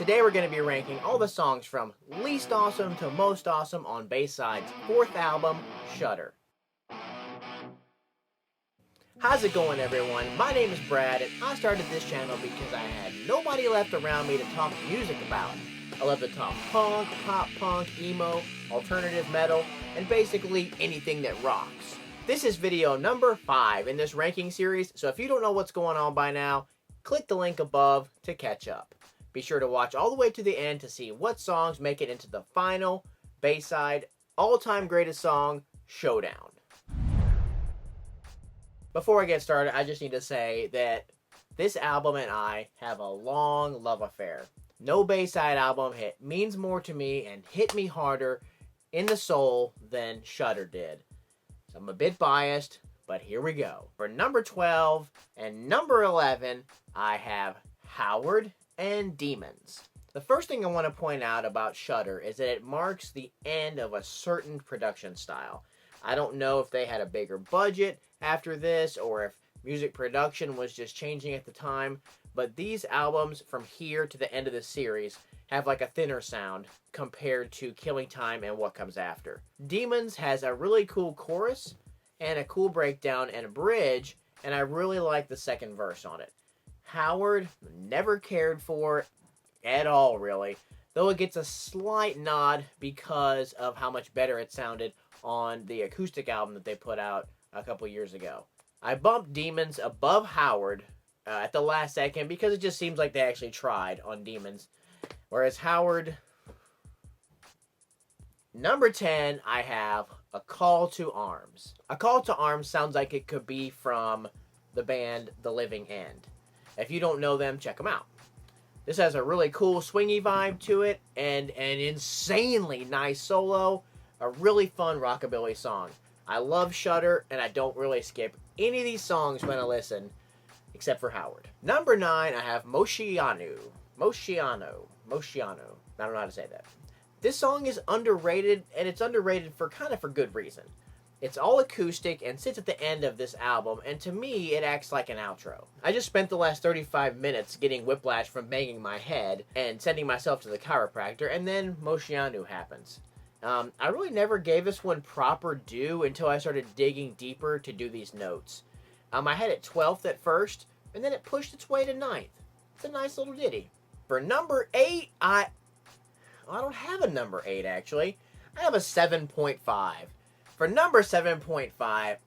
Today we're going to be ranking all the songs from least awesome to most awesome on Bayside's fourth album, Shudder. How's it going, everyone? My name is Brad, and I started this channel because I had nobody left around me to talk music about. I love to talk punk, pop punk, emo, alternative metal, and basically anything that rocks. This is video number 5 in this ranking series, so if you don't know what's going on by now, click the link above to catch up. Be sure to watch all the way to the end to see what songs make it into the final Bayside all-time greatest song showdown. Before I get started, I just need to say that this album and I have a long love affair. No Bayside album means more to me and hit me harder in the soul than Shudder did. So I'm a bit biased, but here we go. For number 12 and number 11, I have Howard and Demons. The first thing I want to point out about Shudder is that it marks the end of a certain production style. I don't know if they had a bigger budget after this or if music production was just changing at the time, but these albums from here to the end of the series have like a thinner sound compared to Killing Time and what comes after. Demons has a really cool chorus and a cool breakdown and a bridge, and I really like the second verse on it. Howard, never cared for at all, really, though it gets a slight nod because of how much better it sounded on the acoustic album that they put out a couple years ago. I bumped Demons above Howard at the last second because it just seems like they actually tried on Demons, whereas Howard... Number 10, I have A Call to Arms. A Call to Arms sounds like it could be from the band The Living End. If you don't know them, check them out. This has a really cool swingy vibe to it and an insanely nice solo. A really fun rockabilly song. I love Shudder, and I don't really skip any of these songs when I listen, except for Howard. Number 9, I have MOCEANU. MOCEANU. I don't know how to say that. This song is underrated, and it's underrated for good reason. It's all acoustic and sits at the end of this album, and to me, it acts like an outro. I just spent the last 35 minutes getting whiplash from banging my head and sending myself to the chiropractor, and then MOCEANU happens. I really never gave this one proper due until I started digging deeper to do these notes. I had it 12th at first, and then it pushed its way to 9th. It's a nice little ditty. For number 8, I don't have a number 8, actually. I have a 7.5. For number 7.5,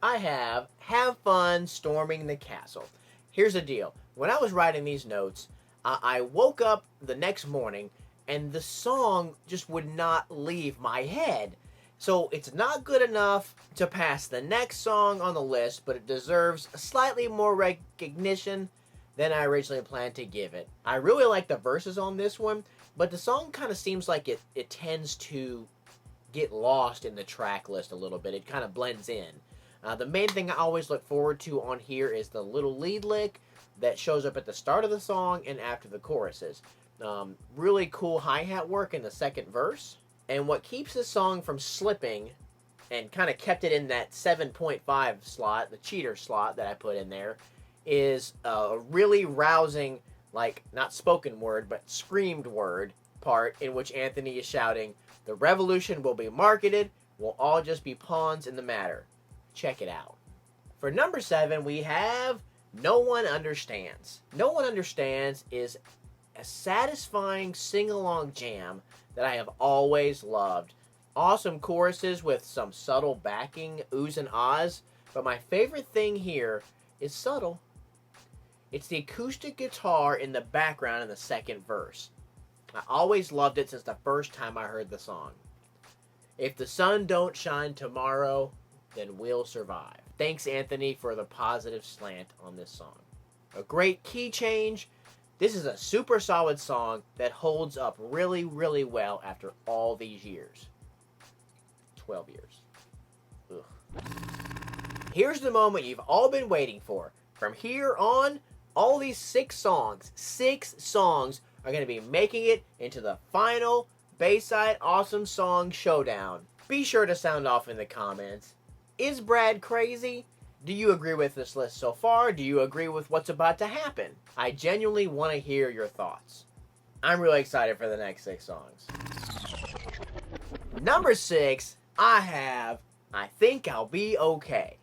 I have Fun Storming the Castle. Here's the deal. When I was writing these notes, I woke up the next morning, and the song just would not leave my head. So it's not good enough to pass the next song on the list, but it deserves slightly more recognition than I originally planned to give it. I really like the verses on this one, but the song kind of seems like it tends to get lost in the track list a little bit. It kind of blends in. The main thing I always look forward to on here is the little lead lick that shows up at the start of the song and after the choruses. Really cool hi-hat work in the second verse. And what keeps this song from slipping and kind of kept it in that 7.5 slot, the cheater slot that I put in there, is a really rousing, like, not spoken word, but screamed word part in which Anthony is shouting, "The revolution will be marketed, we'll all just be pawns in the matter." Check it out. For number 7, we have No One Understands. No One Understands is a satisfying sing-along jam that I have always loved. Awesome choruses with some subtle backing, oohs and ahs, but my favorite thing here is subtle. It's the acoustic guitar in the background in the second verse. I always loved it since the first time I heard the song. If the sun don't shine tomorrow, then we'll survive. Thanks, Anthony, for the positive slant on this song. A great key change. This is a super solid song that holds up really, really well after all these years. 12 years. Ugh. Here's the moment you've all been waiting for. From here on, all these 6 songs are going to be making it into the final Bayside Awesome Song Showdown. Be sure to sound off in the comments. Is Brad crazy? Do you agree with this list so far? Do you agree with what's about to happen? I genuinely want to hear your thoughts. I'm really excited for the next 6 songs. Number 6, I Think I'll Be Okay.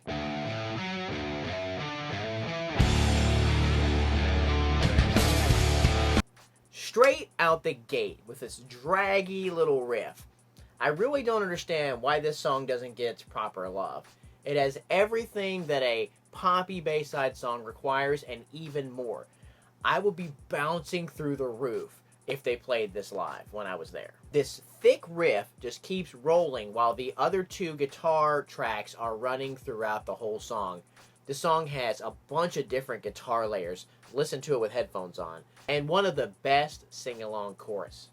Straight out the gate with this draggy little riff. I really don't understand why this song doesn't get its proper love. It has everything that a poppy Bayside song requires and even more. I would be bouncing through the roof if they played this live when I was there. This thick riff just keeps rolling while the other 2 guitar tracks are running throughout the whole song. The song has a bunch of different guitar layers. Listen to it with headphones on. And one of the best sing-along choruses.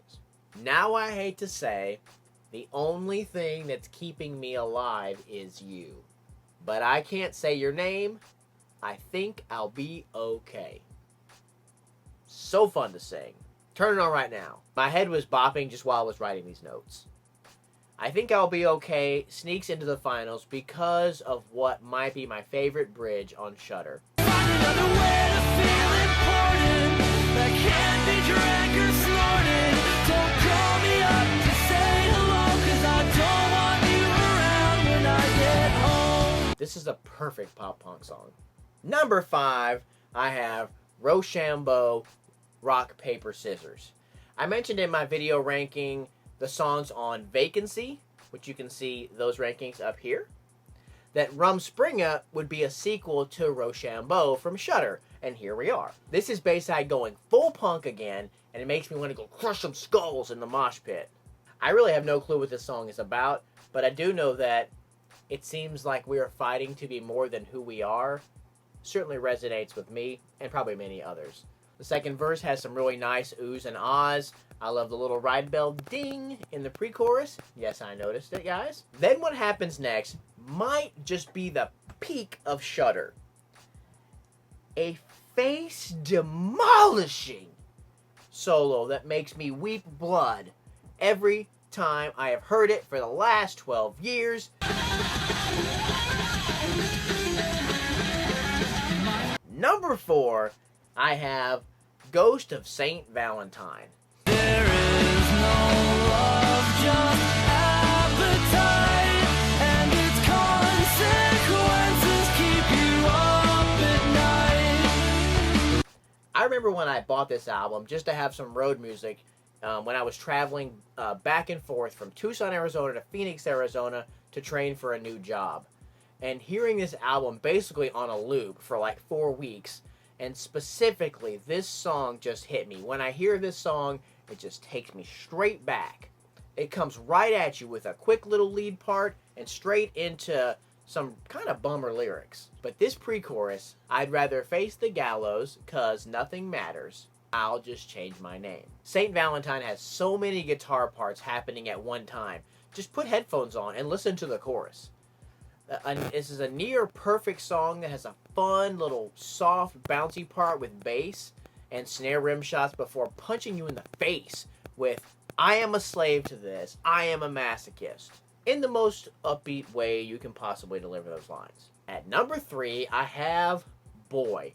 Now I hate to say, the only thing that's keeping me alive is you. But I can't say your name. I think I'll be okay. So fun to sing. Turn it on right now. My head was bopping just while I was writing these notes. I Think I'll Be Okay sneaks into the finals because of what might be my favorite bridge on Shudder. This is a perfect pop punk song. Number 5, I have ROCHAMBO, Rock, Paper, Scissors. I mentioned in my video ranking the songs on Vacancy, which you can see those rankings up here, that Rumspringa would be a sequel to ROCHAMBO from Shudder, and here we are. This is Bayside going full punk again, and it makes me want to go crush some skulls in the mosh pit. I really have no clue what this song is about, but I do know that it seems like we are fighting to be more than who we are. Certainly resonates with me, and probably many others. The second verse has some really nice oohs and ahs. I love the little ride bell ding in the pre-chorus. Yes, I noticed it, guys. Then what happens next might just be the peak of Shudder. A face-demolishing solo that makes me weep blood every time I have heard it for the last 12 years. Number 4, I have Ghost of St. Valentine. There is no love, just appetite, and its consequences keep you up at night. I remember when I bought this album just to have some road music when I was traveling back and forth from Tucson, Arizona to Phoenix, Arizona to train for a new job. And hearing this album basically on a loop for like 4 weeks, and specifically this song just hit me. When I hear this song, it just takes me straight back. It comes right at you with a quick little lead part and straight into some kind of bummer lyrics. But this pre-chorus, I'd rather face the gallows 'cause nothing matters. I'll just change my name. St. Valentine has so many guitar parts happening at one time. Just put headphones on and listen to the chorus. This is a near perfect song that has a fun little soft bouncy part with bass and snare rim shots before punching you in the face with I am a slave to this, I am a masochist, in the most upbeat way you can possibly deliver those lines. At number 3, I have Boy.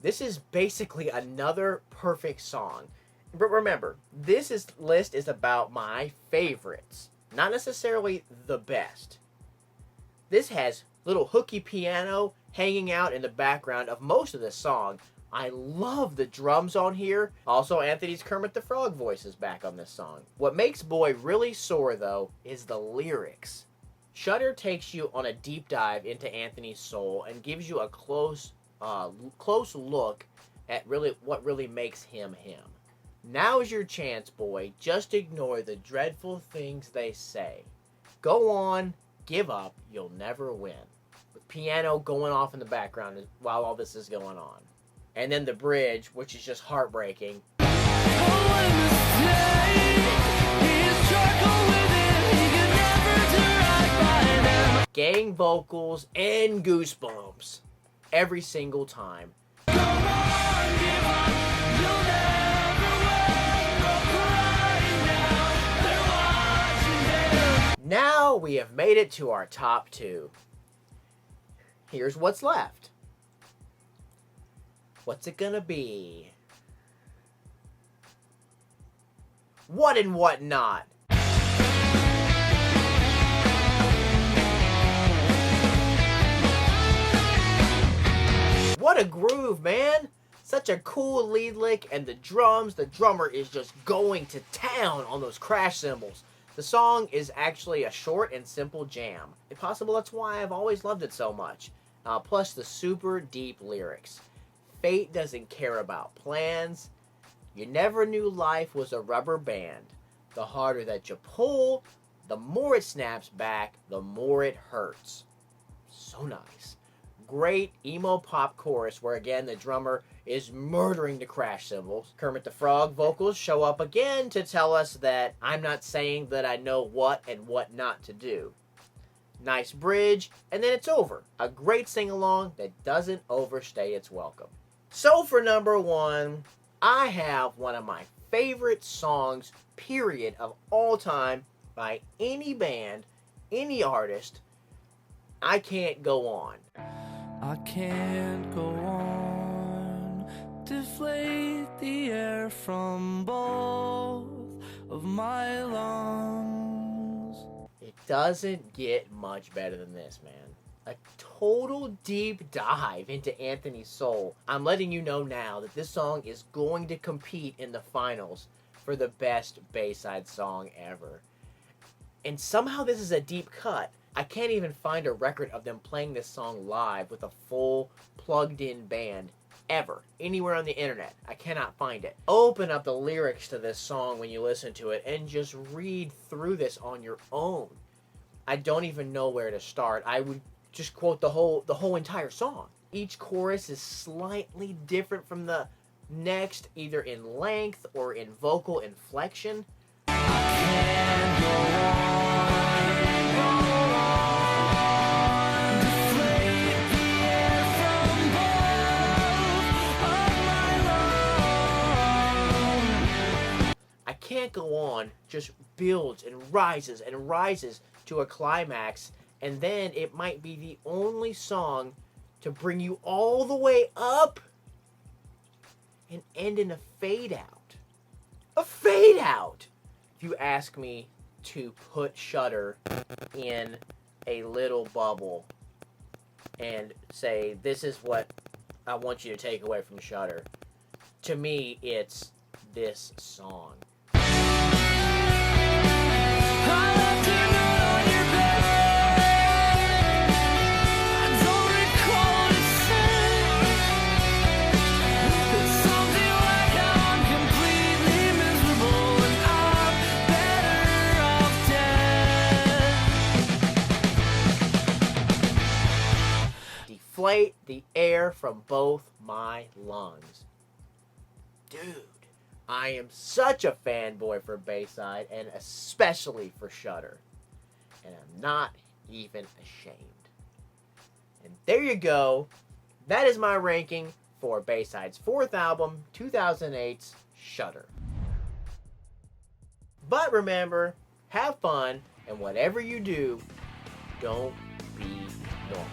This is basically another perfect song. But remember, this list is about my favorites, not necessarily the best. This has little hooky piano hanging out in the background of most of this song. I love the drums on here. Also, Anthony's Kermit the Frog voice is back on this song. What makes Boy really soar, though, is the lyrics. Shudder takes you on a deep dive into Anthony's soul and gives you a close look at what really makes him him. Now's your chance, boy. Just ignore the dreadful things they say. Go on, give up, you'll never win. With piano going off in the background while all this is going on. And then the bridge, which is just heartbreaking. Gang vocals and goosebumps every single time. Now we have made it to our top 2. Here's what's left. What's it gonna be? What and what not? What a groove, man! Such a cool lead lick, and the drums, the drummer is just going to town on those crash cymbals. The song is actually a short and simple jam. If possible, that's why I've always loved it so much. Plus the super deep lyrics. Fate doesn't care about plans. You never knew life was a rubber band. The harder that you pull, the more it snaps back, the more it hurts. So nice. Great emo pop chorus where again the drummer is murdering the crash cymbals. Kermit the Frog vocals show up again to tell us that I'm not saying that I know what and what not to do. Nice bridge, and then it's over. A great sing-along that doesn't overstay its welcome. So for number 1, I have one of my favorite songs, period, of all time by any band, any artist. I Can't Go On. I can't go on, deflate the air from both of my lungs. It doesn't get much better than this, man. A total deep dive into Anthony's soul. I'm letting you know now that this song is going to compete in the finals for the best Bayside song ever. And somehow this is a deep cut. I can't even find a record of them playing this song live with a full plugged-in band ever, anywhere on the internet. I cannot find it. Open up the lyrics to this song when you listen to it and just read through this on your own. I don't even know where to start. I would just quote the whole entire song. Each chorus is slightly different from the next, either in length or in vocal inflection. Can't Go On just builds and rises to a climax, and then it might be the only song to bring you all the way up and end in a fade out. A fade out! If you ask me to put Shudder in a little bubble and say, this is what I want you to take away from Shudder, to me, it's this song. Deflate the air from both my lungs. Dude, I am such a fanboy for Bayside, and especially for Shudder. And I'm not even ashamed. And there you go. That is my ranking for Bayside's 4th album, 2008's Shudder. But remember, have fun, and whatever you do, don't be normal.